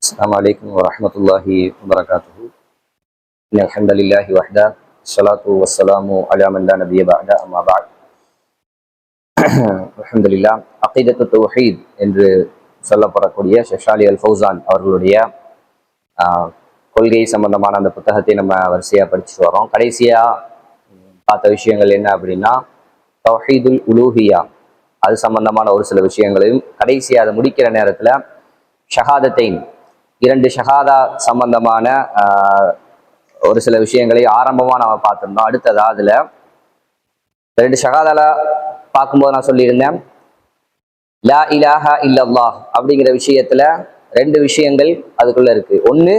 السلام عليكم ورحمة الله وبركاته. إن الحمد لله وحده الصلاة والسلام على من لا نبي بعده أما بعد. الحمد لله. அகீதத்து தௌஹீத் என்று சொல்லப்படக்கூடிய ஷெஷாலி அல் ஃபௌசான் அவர்களுடைய கொள்கை சம்பந்தமான அந்த புத்தகத்தை நம்ம வரிசையாக படிச்சுட்டு வரோம். கடைசியாக பார்த்த விஷயங்கள் என்ன அப்படின்னா தௌஹீதுல் உலூஹியா, அது சம்பந்தமான ஒரு சில விஷயங்களையும் கடைசியாக அதை முடிக்கிற நேரத்தில் ஷஹாதத்தைன், இரண்டு ஷஹாதா சம்பந்தமான ஒரு சில விஷயங்களை ஆரம்பமாக நம்ம பார்த்துருந்தோம். அடுத்ததா அதில் ரெண்டு ஷஹாதால பார்க்கும்போது நான் சொல்லியிருந்தேன், லா இலாஹா இல்லல்லாஹ் அப்படிங்கிற விஷயத்துல ரெண்டு விஷயங்கள் அதுக்குள்ள இருக்கு. ஒன்று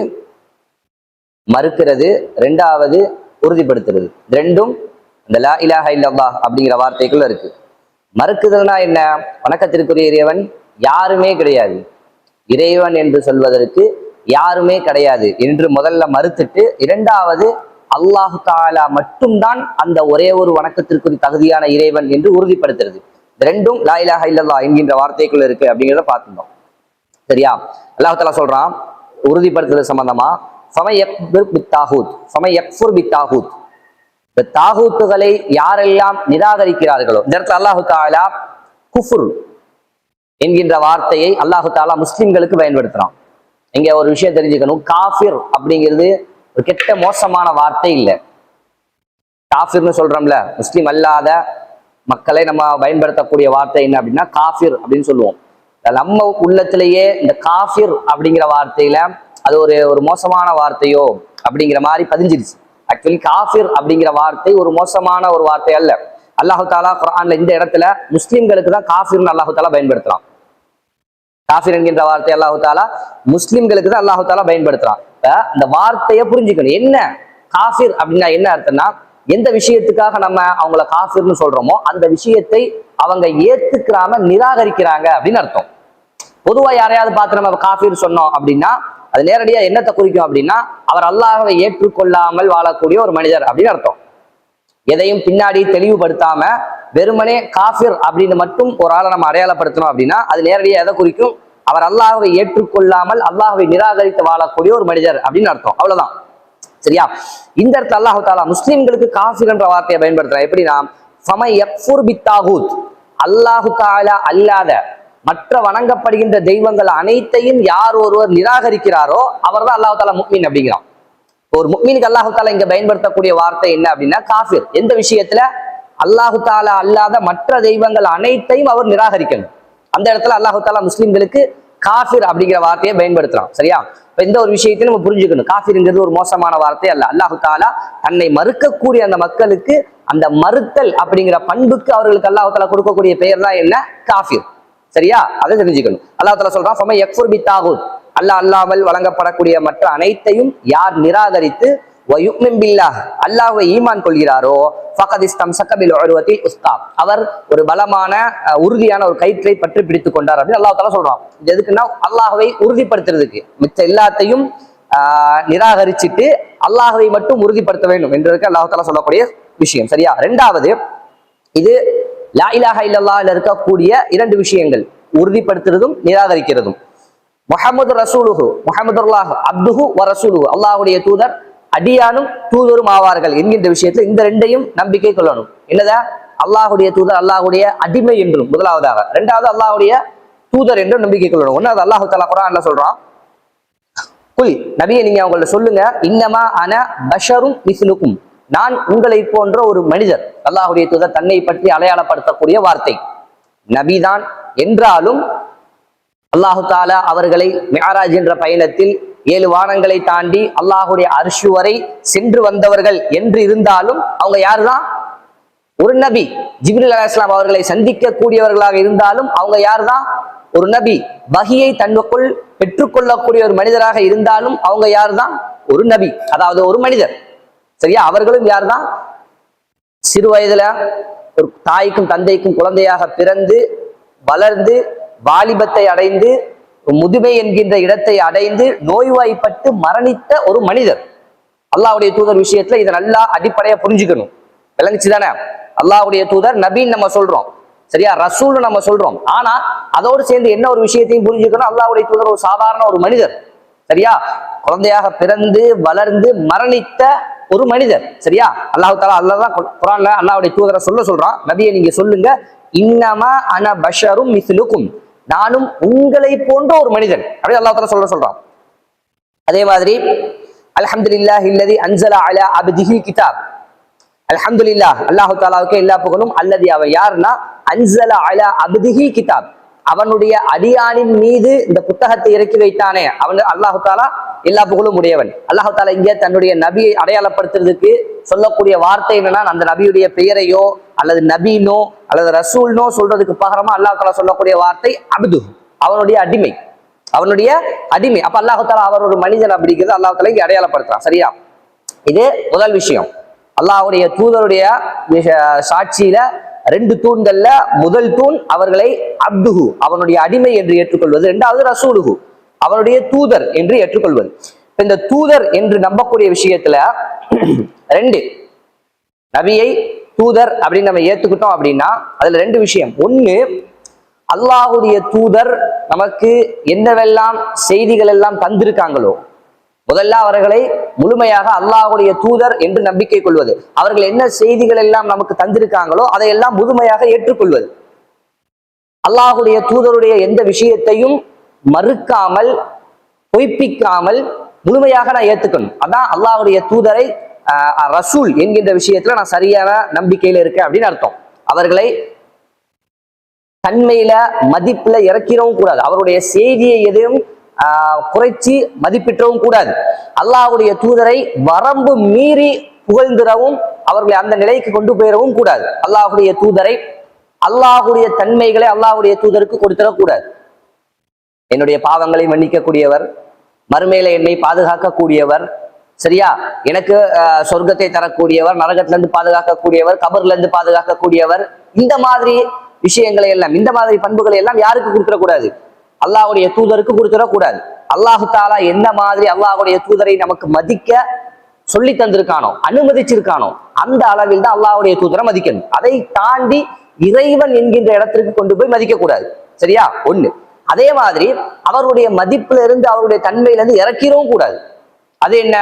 மறுக்கிறது, ரெண்டாவது உறுதிப்படுத்துறது. ரெண்டும் இந்த லா இலாஹா இல்லல்லாஹ் அப்படிங்கிற வார்த்தைக்குள்ள இருக்கு. மறுக்குதல்னா என்ன? வணக்கத்திற்குரிய இறைவன் யாருமே கிடையாது, இறைவன் என்று சொல்வதற்கு யாருமே கிடையாது என்று முதல்ல மறுத்துட்டு, இரண்டாவது அல்லாஹு தாலா மட்டும்தான் அந்த ஒரே ஒரு வணக்கத்திற்குரிய தகுதியான இறைவன் என்று உறுதிப்படுத்துறது. ரெண்டும் லா இலாஹா இல்லல்லாஹ் என்கின்ற வார்த்தைக்குள்ள இருக்கு அப்படிங்கிறத பார்த்துட்டோம். சரியா? அல்லாஹ் தாலா சொல்றான் உறுதிப்படுத்துறது சம்பந்தமா, இந்த தாகூத்துகளை யாரெல்லாம் நிராகரிக்கிறார்களோ, இந்த இடத்துல அல்லாஹு தாலா குஃப்ர் என்கின்ற வார்த்தையை அல்லாஹு தாலா முஸ்லிம்களுக்கு பயன்படுத்துறான். இங்க ஒரு விஷயம் தெரிஞ்சுக்கணும், காஃபிர் அப்படிங்கிறது ஒரு கெட்ட மோசமான வார்த்தை இல்லை. காஃபிர்னு சொல்றோம்ல, முஸ்லிம் அல்லாத மக்களை நம்ம பயன்படுத்தக்கூடிய வார்த்தை என்ன அப்படின்னா காஃபிர் அப்படின்னு சொல்லுவோம். நம்ம உள்ளத்திலேயே இந்த காஃபிர் அப்படிங்கிற வார்த்தையில அது ஒரு மோசமான வார்த்தையோ அப்படிங்கிற மாதிரி பதிஞ்சிருச்சு. ஆக்சுவலி காஃபிர் அப்படிங்கிற வார்த்தை ஒரு மோசமான ஒரு வார்த்தை அல்ல. அல்லாஹு தாலா குர்ஆன்ல இந்த இடத்துல முஸ்லிம்களுக்கு தான் காஃபிர்னு அல்லாஹு தாலா பயன்படுத்துறான். காஃபிர் என்கின்ற வார்த்தை அல்லாஹு தாலா முஸ்லிம்களுக்கு தான் அல்லாஹு தாலா பயன்படுத்துறான். இந்த வார்த்தையை புரிஞ்சுக்கணும். என்ன காஃபிர் அப்படின்னா என்ன அர்த்தம்னா, எந்த விஷயத்துக்காக நம்ம அவங்கள காஃபிர்னு சொல்றோமோ அந்த விஷயத்தை அவங்க ஏத்துக்கிறாம நிராகரிக்கிறாங்க அப்படின்னு அர்த்தம். பொதுவா யாரையாவது பார்த்து நம்ம காஃபிர் சொன்னோம் அப்படின்னா அது நேரடியா என்னத்தை குறிக்கும் அப்படின்னா, அவர் அல்லாஹ்வை ஏற்றுக்கொள்ளாமல் வாழக்கூடிய ஒரு மனிதர் அப்படின்னு அர்த்தம். எதையும் பின்னாடி தெளிவுபடுத்தாம வெறுமனே காஃபிர் அப்படின்னு மட்டும் ஒரு ஆளை நம்ம அடையாளப்படுத்தணும் அப்படின்னா அது நேரடியாக எதை குறிக்கும்? அவர் அல்லாஹ்வை ஏற்றுக்கொள்ளாமல் அல்லாஹ்வை நிராகரித்து வாழக்கூடிய ஒரு மனிதர் அப்படின்னு அர்த்தம். அவ்வளவுதான். சரியா? இந்த இடத்துல அல்லாஹு தாலா முஸ்லிம்களுக்கு காஃபிர் என்ற வார்த்தையை பயன்படுத்துறான். எப்படின்னா, அல்லாஹு தாலா அல்லாத மற்ற வணங்கப்படுகின்ற தெய்வங்கள் அனைத்தையும் யார் ஒருவர் நிராகரிக்கிறாரோ அவர் தான் அல்லாஹு தாலா முஃமின் அப்படிங்கிறான். ஒரு முஃமினுக்கு அல்லாஹு தாலா இங்க பயன்படுத்தக்கூடிய வார்த்தை என்ன அப்படின்னா காஃபிர். எந்த விஷயத்துல? அல்லாஹு தாலா அல்லாத மற்ற தெய்வங்கள் அனைத்தையும் அவர் நிராகரிக்கணும். அந்த இடத்துல அல்லாஹு தாலா முஸ்லிம்களுக்கு காஃபிர் அப்படிங்கிற வார்த்தையை பயன்படுத்துறான். சரியா? இப்ப இந்த ஒரு விஷயத்தை நம்ம புரிஞ்சுக்கணும். காஃபிர்ங்கிறது ஒரு மோசமான வார்த்தை அல்ல. அல்லாஹு தாலா தன்னை மறுக்கக்கூடிய அந்த மக்களுக்கு அந்த மறுத்தல் அப்படிங்கிற பண்புக்கு அவர்களுக்கு அல்லாஹு தாலா கொடுக்கக்கூடிய பெயர் தான் என்ன? காஃபிர். சரியா? அதை தெரிஞ்சுக்கணும். அல்லாஹ் தாலா சொல்றான், அல்லாஹ் அல்லாமல் வழங்கப்படக்கூடிய மற்ற அனைத்தையும் யார் நிராகரித்து அல்லாஹ்வை ஈமான் கொள்கிறாரோ அவர் ஒரு பலமான உறுதியான ஒரு கயிற்றை பற்றி பிடித்துக் கொண்டார் அப்படின்னு அல்லாஹ் தாலா சொல்றான். இது எதுக்குன்னா அல்லாஹ்வை உறுதிப்படுத்துறதுக்கு. மிச்ச எல்லாத்தையும் நிராகரிச்சுட்டு அல்லாஹ்வை மட்டும் உறுதிப்படுத்த வேண்டும் என்றதுக்கு அல்லாஹ் தாலா சொல்லக்கூடிய விஷயம். சரியா? ரெண்டாவது, இது லா இலாஹா இல்லல்லாஹ்ல இருக்கக்கூடிய இரண்டு விஷயங்கள், உறுதிப்படுத்துறதும் நிராகரிக்கிறதும். முஹம்மது ரசூலுஹு, முஹம்மதுல்லாஹ் அப்துஹு வ ரசூலுஹு, அல்லாஹ்வுடைய தூதர் அடியானும் தூதரும் ஆவார்கள் என்கின்ற விஷயத்துல இந்த ரெண்டையும் நம்பிக்கை கொள்ளணும். என்னதா? அல்லாஹ்வுடைய தூதர் அல்லாஹ்வுடைய அடிமை என்றும் முதலாவதாக, ரெண்டாவது அல்லாஹ்வுடைய தூதர் என்றும் நம்பிக்கை கொள்ளணும். ஒன்னாவது அல்லாஹு தஆலா குர்ஆன்ல சொல்றான், குல் நபியே நீங்க அவங்கள சொல்லுங்க, இன்னமா அன பஷரும் மிஸ்லுக்கும், நான் உங்களை போன்ற ஒரு மனிதர். அல்லாஹ்வுடைய தூதர் தன்னை பற்றி அடையாளப்படுத்தக்கூடிய வார்த்தை நபிதான் என்றாலும் அல்லாஹு தாலா அவர்களை மிஅராஜ் என்ற பயணத்தில் 7 வானங்களை தாண்டி அல்லாஹுடைய அர்ஷ் வரை சென்று வந்தவர்கள் என்று இருந்தாலும் அவங்க யாருதான்? ஒரு நபி. ஜிப்ரீல் அலைஹிஸ்ஸலாம் அவர்களை சந்திக்க கூடியவர்களாக இருந்தாலும் அவங்க யாருதான்? ஒரு நபி. வஹியை தன்னுக்குள் பெற்றுக்கொள்ளக்கூடிய ஒரு மனிதராக இருந்தாலும் அவங்க யாருதான்? ஒரு நபி, அதாவது ஒரு மனிதர். சரியா? அவர்களும் யார்தான்? சிறு வயதுல ஒரு தாய்க்கும் தந்தைக்கும் குழந்தையாக பிறந்து வளர்ந்து வாலிபத்தை அடைந்து முதுமை என்கின்ற இடத்தை அடைந்து நோய்வாய்ப்பட்டு மரணித்த ஒரு மனிதர். அல்லாஹ்வுடைய தூதர் விஷயத்துல இதை நல்லா அடிப்படையா புரிஞ்சுக்கணும். விளங்குச்சுதானே? அல்லாஹ்வுடைய தூதர் நபின்னு நம்ம சொல்றோம், சரியா? ரசூல்னு நம்ம சொல்றோம். ஆனா அதோடு சேர்ந்து என்ன ஒரு விஷயத்தையும் புரிஞ்சுக்கணும், அல்லாஹ்வுடைய தூதர் ஒரு சாதாரண ஒரு மனிதர். சரியா? குழந்தையாக பிறந்து வளர்ந்து மரணித்த ஒரு மனிதர். சரியா? அல்லாஹ் தஆலா அல்லாஹ் குர்ஆன்ல அல்லாஹ்வுடைய தூதரை சொல்றான், நபியை நீங்க சொல்லுங்க, இன்னமா அன பஷரும் மிஸ்லுக்கும், நானும் உங்களை போன்ற ஒரு மனிதன் அப்படி அல்லாஹ் தஆலா சொல்றான். அதே மாதிரி அல்ஹம்துலில்லாஹி அல்லதி அன்ஸல அலா அப்திஹி கிதாப், அல்ஹம்துலில்லாஹ் அல்லாஹ் தஆலாவுக்கு எல்லா புகழும், அல்லதி அவன் யாருன்னா அன்ஸல அலா அப்திஹி கிதாப், அவனுடைய அடியானின் மீது இந்த புத்தகத்தை இறக்கி வைத்தானே அவன் அல்லாஹ் தஆலா எல்லா புகழும் உடையவன். அல்லாஹ் தஆலா இங்கே தன்னுடைய நபியை அடையாளப்படுத்துறதுக்கு சொல்லக்கூடிய வார்த்தை என்னன்னா, அந்த நபியுடைய பெயரையோ அல்லது நபீனோ அல்லது ரசூல்னோ சொல்றதுக்கு பகரமா அல்லாஹ் தஆலா சொல்லக்கூடிய வார்த்தை அப்து, அவனுடைய அடிமை, அவனுடைய அடிமை. அப்ப அல்லாஹ் தஆலா அவர் ஒரு மனிதன் அப்படிங்கிறது அல்லாஹ் தஆலா இங்கே அடையாளப்படுத்துறான். சரியா? இது முதல் விஷயம். அல்லாஹ்வுடைய தூதருடைய சாட்சியில 2 தூண்கள்ல முதல் தூண் அவர்களை அப்துஹு, அவனுடைய அடிமை என்று ஏற்றுக்கொள்வது. 2வது ரசூலுஹு, அவனுடைய தூதர் என்று ஏற்றுக்கொள்வது. இந்த தூதர் என்று நம்பக்கூடிய விஷயத்துல 2, நபியை தூதர் அப்படின்னு நம்ம ஏத்துக்கிட்டோம் அப்படின்னா அதுல 2 விஷயம். ஒண்ணு, அல்லாஹ்வுடைய தூதர் நமக்கு என்னவெல்லாம் செய்திகள் எல்லாம் தந்திருக்காங்களோ முதல்ல அவர்களை முழுமையாக அல்லாஹ்வுடைய தூதர் என்று நம்பிக்கை கொள்வது, அவர்கள் என்ன செய்திகள் எல்லாம் நமக்கு தந்திருக்காங்களோ அதையெல்லாம் முழுமையாக ஏற்றுக்கொள்வது, அல்லாஹ்வுடைய தூதருடைய எந்த விஷயத்தையும் மறுக்காமல் பொய்ப்பிக்காமல் முழுமையாக நான் ஏத்துக்கணும். அதான் அல்லாஹ்வுடைய தூதரை ரசூல் என்கின்ற விஷயத்துல நான் சரியான நம்பிக்கையில இருக்கேன் அப்படின்னு அர்த்தம். அவர்களை தன்மையில மதிப்புல இறக்கிறவும் கூடாது, அவருடைய செய்தியை எதையும் குறைச்சி மதிப்பிட்டவும் கூடாது. அல்லாஹ்வுடைய தூதரை வரம்பு மீறி புகழ்ந்திடவும் அவர்களை அந்த நிலைக்கு கொண்டு போயிடவும் கூடாது. அல்லாஹ்வுடைய தூதரை, அல்லாஹ்வுடைய தன்மைகளை அல்லாஹ்வுடைய தூதருக்கு கொடுத்துடக்கூடாது. என்னுடைய பாவங்களை மன்னிக்கக்கூடியவர், மறுமையில என்னை பாதுகாக்கக்கூடியவர், சரியா, எனக்கு சொர்க்கத்தை தரக்கூடியவர், நரகத்துல இருந்து பாதுகாக்கக்கூடியவர், கபர்ல இருந்து பாதுகாக்கக்கூடியவர், இந்த மாதிரி விஷயங்களை எல்லாம், இந்த மாதிரி பண்புகளை எல்லாம் யாருக்கு கொடுத்துடக்கூடாது? அல்லாஹ்வுடைய தூதருக்கு கொடுத்துடக்கூடாது. அல்லாஹ் தஆலா என்ன மாதிரி அல்லாஹ்வுடைய தூதரை நமக்கு மதிக்க சொல்லி தந்திருக்கானோ, அனுமதிச்சிருக்கானோ, அந்த அளவில் தான் அல்லாஹ்வுடைய தூதரை மதிக்கணும். அதை தாண்டி இறைவன் என்கின்ற இடத்திற்கு கொண்டு போய் மதிக்க கூடாது. சரியா? ஒண்ணு. அதே மாதிரி அவருடைய மதிப்புல இருந்து அவருடைய தன்மையில இருந்து இறக்கிறவும் கூடாது. அது என்ன?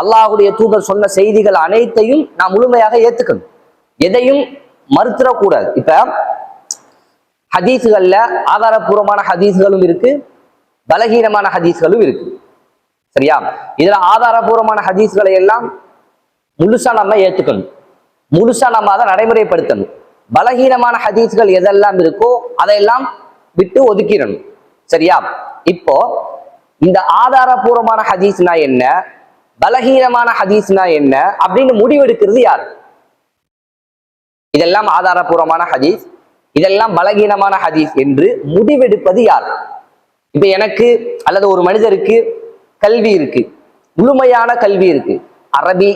அல்லாஹ்வுடைய தூதர் சொன்ன செய்திகள் அனைத்தையும் நாம் முழுமையாக ஏத்துக்கணும், எதையும் மறுத்துடக்கூடாது. இப்ப ஹதீஸ்கள்ல ஆதாரபூர்வமான ஹதீஸ்களும் இருக்கு, பலகீனமான ஹதீஸ்களும் இருக்கு. சரியா? இதுல ஆதாரபூர்வமான ஹதீஸ்களை எல்லாம் முழுசா நம்ம ஏத்துக்கணும், முழுசா நம்ம அதை நடைமுறைப்படுத்தணும். பலகீனமான ஹதீஸ்கள் எதெல்லாம் இருக்கோ அதையெல்லாம் விட்டு ஒதுக்கிடணும். சரியா? இப்போ இந்த ஆதாரபூர்வமான ஹதீஸ்னா என்ன, பலகீனமான ஹதீஸ்னா என்ன அப்படின்னு முடிவெடுக்கிறது யார்? இதெல்லாம் ஆதாரபூர்வமான ஹதீஸ், இதெல்லாம் பலகீனமான ஹதீஸ் என்று முடிவெடுப்பது யார்? இப்ப எனக்கு அல்லது ஒரு மனிதருக்கு கல்வி இருக்கு, முழுமையான கல்வி இருக்கு, அரபி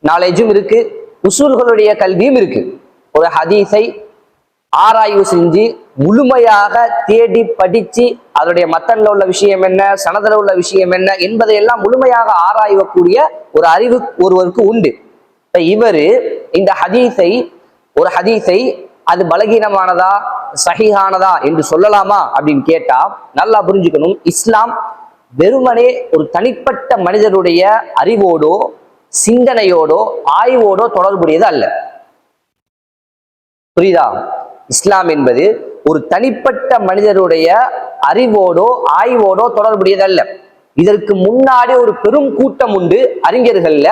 நாலேஜும் இருக்கு, உசூல்களுடைய கல்வியும் இருக்கு. ஒரு ஹதீஸை ஆராய்வு செஞ்சு முழுமையாக தேடி படிச்சு அதனுடைய மத்தன்ல உள்ள விஷயம் என்ன, சனதுல உள்ள விஷயம் என்ன என்பதையெல்லாம் முழுமையாக ஆராயக்கூடிய ஒரு அறிவு ஒருவருக்கு உண்டு. இவரு இந்த ஒரு ஹதீஸை அது பலகீனமானதா சஹீஹானதா என்று சொல்லலாமா அப்படின்னு கேட்டா நல்லா புரிஞ்சுக்கணும். இஸ்லாம் வெறுமனே ஒரு தனிப்பட்ட மனிதனுடைய அறிவோடோ சிந்தனையோடோ ஆய்வோடோ தொடர்புடையது அல்ல. புரியுதா? இஸ்லாம் என்பது ஒரு தனிப்பட்ட மனிதருடைய அறிவோடோ ஆய்வோடோ தொடர்புடையது அல்ல. இதற்கு முன்னாடி ஒரு பெரும் கூட்டம் உண்டு அறிஞர்கள்ல,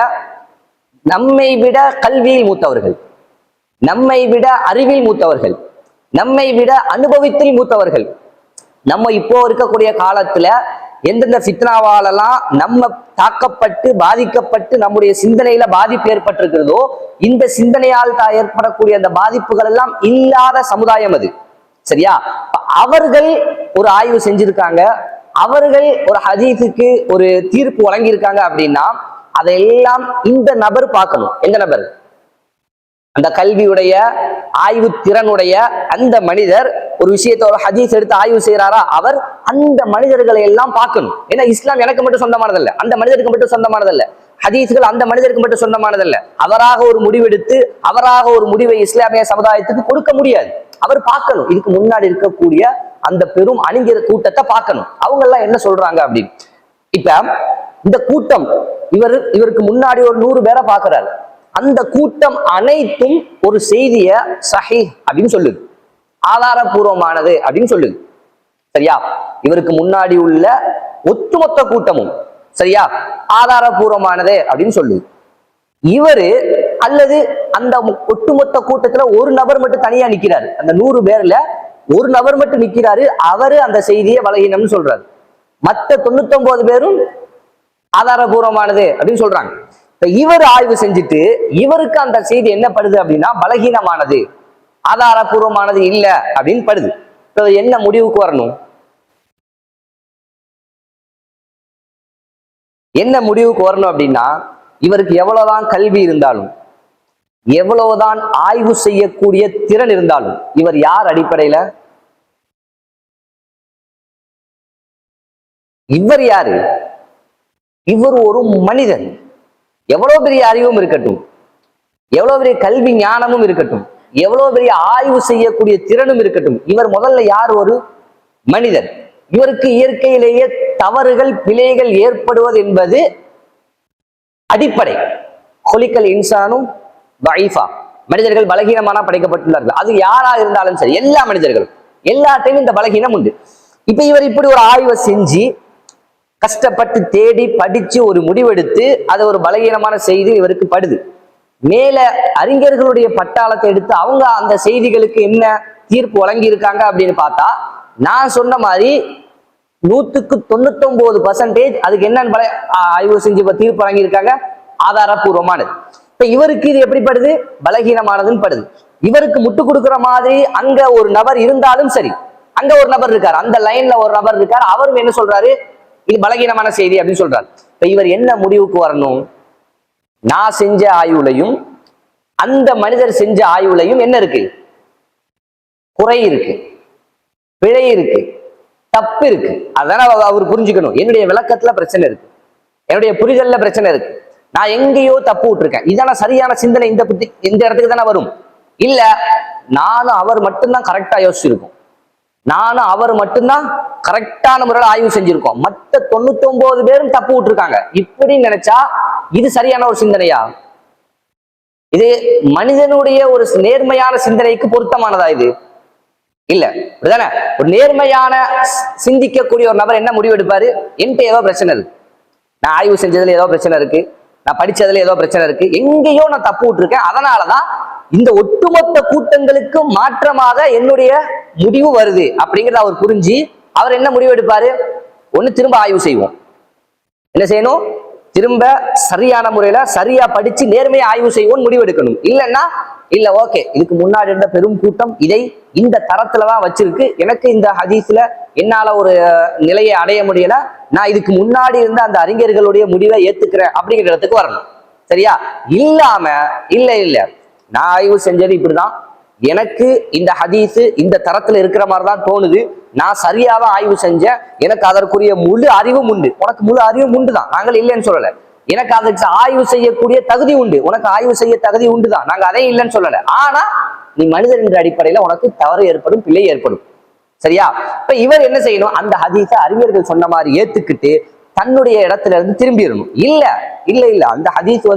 நம்மை விட கல்வியில் மூத்தவர்கள், நம்மை விட அறிவில் மூத்தவர்கள், நம்மை விட அனுபவத்தில் மூத்தவர்கள். நம்ம இப்போ இருக்கக்கூடிய காலத்துல எந்தெந்த ஃபித்னாவாலெல்லாம் நம்ம தாக்கப்பட்டு பாதிக்கப்பட்டு நம்முடைய சிந்தனையில பாதிப்பு ஏற்பட்டிருக்கிறதோ இந்த சிந்தனையால் ஏற்படக்கூடிய அந்த பாதிப்புகள் எல்லாம் இல்லாத சமுதாயம் அது. சரியா? அவர்கள் ஒரு ஆய்வு செஞ்சிருக்காங்க, அவர்கள் ஒரு ஹதீஸுக்கு ஒரு தீர்ப்பு வழங்கியிருக்காங்க அப்படின்னா அதையெல்லாம் இந்த நபர் பார்க்கணும். எந்த நபர்? அந்த கல்வியுடைய ஆய்வு திறனுடைய அந்த மனிதர் ஒரு விஷயத்தை ஒரு ஹதீஸ் எடுத்து ஆய்வு செய்யறாரா, அவர் அந்த மனிதர்களை எல்லாம் பார்க்கணும். ஏன்னா இஸ்லாம் எனக்கு மட்டும் சொந்தமானதல்ல, அந்த மனிதருக்கு மட்டும் சொந்தமானதல்ல, ஹதீஸ்கள் அந்த மனிதருக்கு மட்டும் சொந்தமானதல்ல. அவராக ஒரு முடிவெடுத்து அவராக ஒரு முடிவை இஸ்லாமிய சமுதாயத்துக்கு கொடுக்க முடியாது. அவர் பார்க்கணும், இதுக்கு முன்னாடி இருக்கக்கூடிய அந்த பெரும் அறிஞர் கூட்டத்தை பார்க்கணும், அவங்க எல்லாம் என்ன சொல்றாங்க அப்படின்னு. இப்ப இந்த கூட்டம் இவருக்கு முன்னாடி ஒரு 100 பேரை பார்க்கிறாரு. அந்த கூட்டம் அனைத்தும் ஒரு செய்திய சஹீஹ் அப்படின்னு சொல்லுது, ஆதாரபூர்வமானது அப்படின்னு சொல்லுது. சரியா? இவருக்கு முன்னாடி உள்ள ஒட்டுமொத்த கூட்டமும் சரியா ஆதாரபூர்வமானது அப்படின்னு சொல்லுது. இவரு அல்லது அந்த ஒட்டுமொத்த கூட்டத்துல ஒரு நபர் மட்டும் தனியா நிக்கிறாரு. அந்த 100 பேர்ல ஒரு நபர் மட்டும் நிக்கிறாரு, அவரு அந்த செய்தியை பலகீனம்னு சொல்றாரு. மற்ற 99 பேரும் ஆதாரபூர்வமானது அப்படின்னு சொல்றாங்க. இப்ப இவர் ஆய்வு செஞ்சுட்டு இவருக்கு அந்த செய்தி என்ன படுது அப்படின்னா பலகீனமானது, ஆதாரபூர்வமானது இல்ல அப்படின்னு படுது. என்ன முடிவுக்கு வரணும்? என்ன முடிவுக்கு வரணும் அப்படின்னா, இவருக்கு எவ்வளவுதான் கல்வி இருந்தாலும், எவ்வளவுதான் ஆய்வு செய்யக்கூடிய திறன் இருந்தாலும், இவர் யார் அடிப்படையில? இவர் யாரு? இவர் ஒரு மனிதன். எவ்வளவு பெரிய அறிவும் இருக்கட்டும், எவ்வளவு பெரிய கல்வி ஞானமும் இருக்கட்டும், எவ்வளவு பெரிய ஆய்வு செய்யக்கூடிய திறனும் இருக்கட்டும், இவர் முதல்ல யார்? ஒரு மனிதன். இவருக்கு இயற்கையிலேயே தவறுகள் பிழைகள் ஏற்படுவது என்பது அடிப்படை. கொலிக்கல் இன்சானும் வைஃபா, மனிதர்கள் பலகீனமான படைக்கப்பட்டுள்ளார்கள். அது யாரா இருந்தாலும் சரி, எல்லா மனிதர்களும் எல்லாத்தையும் இந்த பலகீனம் உண்டு. இப்ப இவர் இப்படி ஒரு ஆய்வை செஞ்சு கஷ்டப்பட்டு தேடி படிச்சு ஒரு முடிவெடுத்து அது ஒரு பலகீனமான செய்தி இவருக்கு படுது. மேல அறிஞர்களுடைய பட்டாளத்தை எடுத்து அவங்க அந்த செய்திகளுக்கு என்ன தீர்ப்பு வழங்கி இருக்காங்க அப்படின்னு பார்த்தா, நான் சொன்ன மாதிரி 100க்கு 99% அதுக்கு என்னன்னு ஆய்வு செஞ்சு தீர்ப்பு வழங்கி இருக்காங்க, ஆதாரபூர்வமானது. இப்ப இவருக்கு இது எப்படி படுது? பலகீனமானதுன்னு படுது. இவருக்கு முட்டு கொடுக்குற மாதிரி அங்க ஒரு நபர் இருந்தாலும் சரி, அங்க ஒரு நபர் இருக்காரு, அந்த லைன்ல ஒரு நபர் இருக்காரு, அவரும் என்ன சொல்றாரு? இது பலகீனமான செய்தி அப்படின்னு சொல்றாரு. இப்ப இவர் என்ன முடிவுக்கு வரணும்? நான் செஞ்ச ஆய்வுலையும் அந்த மனிதர் செஞ்ச ஆய்வுலையும் என்ன இருக்கு? குறை இருக்கு, பிழை இருக்கு, தப்பு இருக்கு. அதான அவர் புரிஞ்சுக்கணும். என்னுடைய விளக்கத்துல பிரச்சனை இருக்கு, என்னுடைய புரிதல்ல பிரச்சனை இருக்கு, நான் எங்கேயோ தப்பு விட்டுருக்கேன். இதான சரியான சிந்தனை இந்த இடத்துக்கு தானே வரும். இல்ல நானும் அவர் மட்டும்தான் கரெக்டா யோசிச்சிருக்கோம், நானும் அவர் மட்டும்தான் கரெக்டான முறையில் ஆய்வு செஞ்சிருக்கோம், மற்ற 99 பேரும் தப்பு விட்டுருக்காங்க, இப்படி நினைச்சா இது சரியான ஒரு சிந்தனையா? இது மனிதனுடைய ஒரு நேர்மையான சிந்தனைக்கு பொருத்தமானதா? இது இல்ல. அப்படிதானே? ஒரு நேர்மையான சிந்திக்கக்கூடிய ஒரு நபர் என்ன முடிவு எடுப்பாரு? என்கிட்ட ஏதோ பிரச்சனை இருக்கு, நான் ஆய்வு செஞ்சதுல ஏதோ பிரச்சனை இருக்கு, நான் படிச்சதுல ஏதோ பிரச்சனை இருக்கு, எங்கேயோ நான் தப்பு விட்டுருக்கேன், அதனாலதான் இந்த ஒட்டுமொத்த கூட்டங்களுக்கு மாற்றமாக என்னுடைய முடிவு வருது அப்படிங்கிறத அவர் புரிஞ்சு அவர் என்ன முடிவு எடுப்பாரு? ஒண்ணு திரும்ப ஆய்வு செய்வோம், என்ன செய்யணும்? திரும்ப சரியான முறையில சரியா படிச்சு நேர்மையா ஆய்வு செய்வோம் முடிவு எடுக்கணும். இல்லைன்னா இல்ல ஓகே, இதுக்கு முன்னாடி இருந்த பெரும் கூட்டம் இதை இந்த தரத்துலதான் வச்சிருக்கு, எனக்கு இந்த ஹதீஸ்ல என்னால ஒரு நிலையை அடைய முடியல, நான் இதுக்கு முன்னாடி இருந்த அந்த அறிஞர்களுடைய முடிவை ஏத்துக்கிறேன் அப்படிங்கிற இடத்துக்கு வரணும். சரியா? இல்லாம இல்ல நான் ஆய்வு செஞ்சது இப்படிதான், எனக்கு இந்த ஹதீஸ் இந்த தரத்துல இருக்கிற மாதிரிதான் தோணுது, நான் சரியாவ ஆய்வு செஞ்சேன், எனக்கு அதற்குரிய முழு அறிவும் உண்டு, உனக்கு முழு அறிவும் உண்டு தான், நாங்கள் இல்லைன்னு சொல்லல, எனக்கு அதுக்கு ஆய்வு செய்யக்கூடிய தகுதி உண்டு, உனக்கு ஆய்வு செய்ய தகுதி உண்டு தான், நாங்க அதையும் இல்லைன்னு சொல்லல. ஆனா நீ மனிதர் என்ற அடிப்படையில உனக்கு தவறு ஏற்படும், பிழை ஏற்படும். சரியா? இப்ப இவர் என்ன செய்யணும்? அந்த ஹதீஸை அறிஞர்கள் சொன்ன மாதிரி ஏத்துக்கிட்டு தன்னுடைய இடத்துல இருந்து திரும்பிடணும். இல்ல இல்ல இல்ல அந்த ஹதீஸ்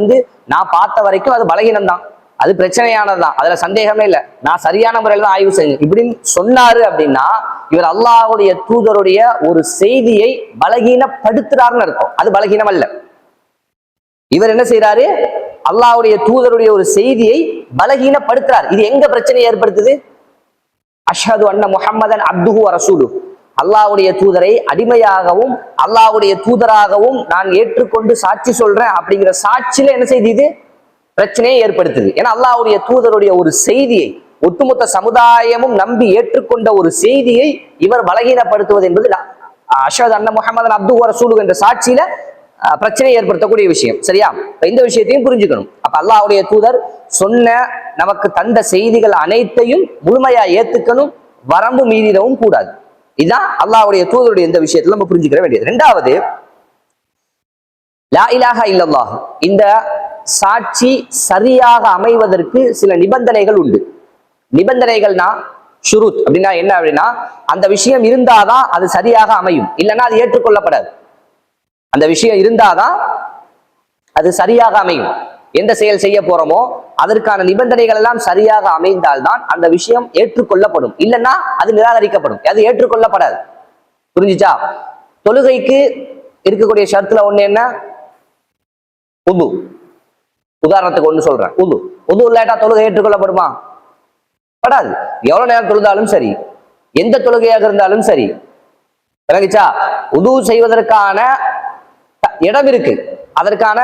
நான் பார்த்த வரைக்கும் அது பலகீனம் தான், அது பிரச்சனையானதுதான், அதுல சந்தேகமே இல்லை, நான் சரியான முறையில தான் ஆய்வு செஞ்சேன் இப்படின்னு சொன்னாரு அப்படின்னா இவர் அல்லாஹ்வுடைய தூதருடைய ஒரு செய்தியை பலகீனப்படுத்துறாருன்னு அர்த்தம். அது பலகீனம் அல்ல. இவர் என்ன செய்யறாரு? அல்லாஹ்வுடைய தூதருடைய ஒரு செய்தியை பலகீனப்படுத்துறார். இது எங்க பிரச்சனையை ஏற்படுத்துது? அஷ்ஹது அன்ன முஹம்மதன் அப்துஹு வ ரசூலுஹு, அல்லாஹ்வுடைய தூதரை அடிமையாகவும் அல்லாஹ்வுடைய தூதராகவும் நான் ஏற்றுக்கொண்டு சாட்சி சொல்றேன் அப்படிங்கிற சாட்சியில என்ன செய்து பிரச்சனையை ஏற்படுத்துது. ஏன்னா அல்லாஹ்வுடைய தூதருடைய ஒரு செய்தியை ஒட்டுமொத்த சமுதாயமும் நம்பி ஏற்றுக்கொண்ட ஒரு செய்தியை இவர் பலகீனப்படுத்துவது என்பது அஷ்ஹது அன்ன முஹம்மதன் அப்துஹு வ ரசூலுஹு என்ற சாட்சியில பிரச்சனையை ஏற்படுத்தக்கூடிய விஷயம். சரியா? இந்த விஷயத்தையும் புரிஞ்சுக்கணும். அப்ப அல்லாஹ்வுடைய தூதர் சொன்ன நமக்கு தந்த செய்திகள் அனைத்தையும் முழுமையா ஏத்துக்கணும், வரம்பு மீறிடவும் கூடாது. இதுதான் அல்லாஹ்வுடைய தூதருடைய இந்த விஷயத்துல நம்ம புரிஞ்சுக்கிற வேண்டியது. ரெண்டாவது, லா இலாஹா இல்லல்லாஹ், இந்த சாட்சி சரியாக அமைவதற்கு சில நிபந்தனைகள் உண்டு. நிபந்தனைகள்னா ஷுரூத் அப்படின்னா என்ன அப்படின்னா, அந்த விஷயம் இருந்தாதான் அது சரியாக அமையும், இல்லைன்னா அது ஏற்றுக்கொள்ளப்படாது. அந்த விஷயம் இருந்தாதான் அது சரியாக அமையும். எந்த செயல் செய்ய போறோமோ அதற்கான நிபந்தனைகள் எல்லாம் சரியாக அமைந்தால்தான் அந்த விஷயம் ஏற்றுக்கொள்ளப்படும். இல்லைன்னா அது நிராகரிக்கப்படும், அது ஏற்றுக்கொள்ளப்படாது. புரிஞ்சுச்சா? தொழுகைக்கு இருக்கக்கூடிய ஷர்த்துல ஒண்ணு என்ன? உது. உதாரணத்துக்கு ஒண்ணு சொல்றேன். உது இல்லாட்டா தொழுகை ஏற்றுக்கொள்ளப்படுமா? படாது. எவ்வளவு நேரம் தொழுதாலும் சரி, எந்த தொழுகையாக இருந்தாலும் சரி. விளங்குச்சா? உது செய்வதற்கான இடம் இருக்கு, அதற்கான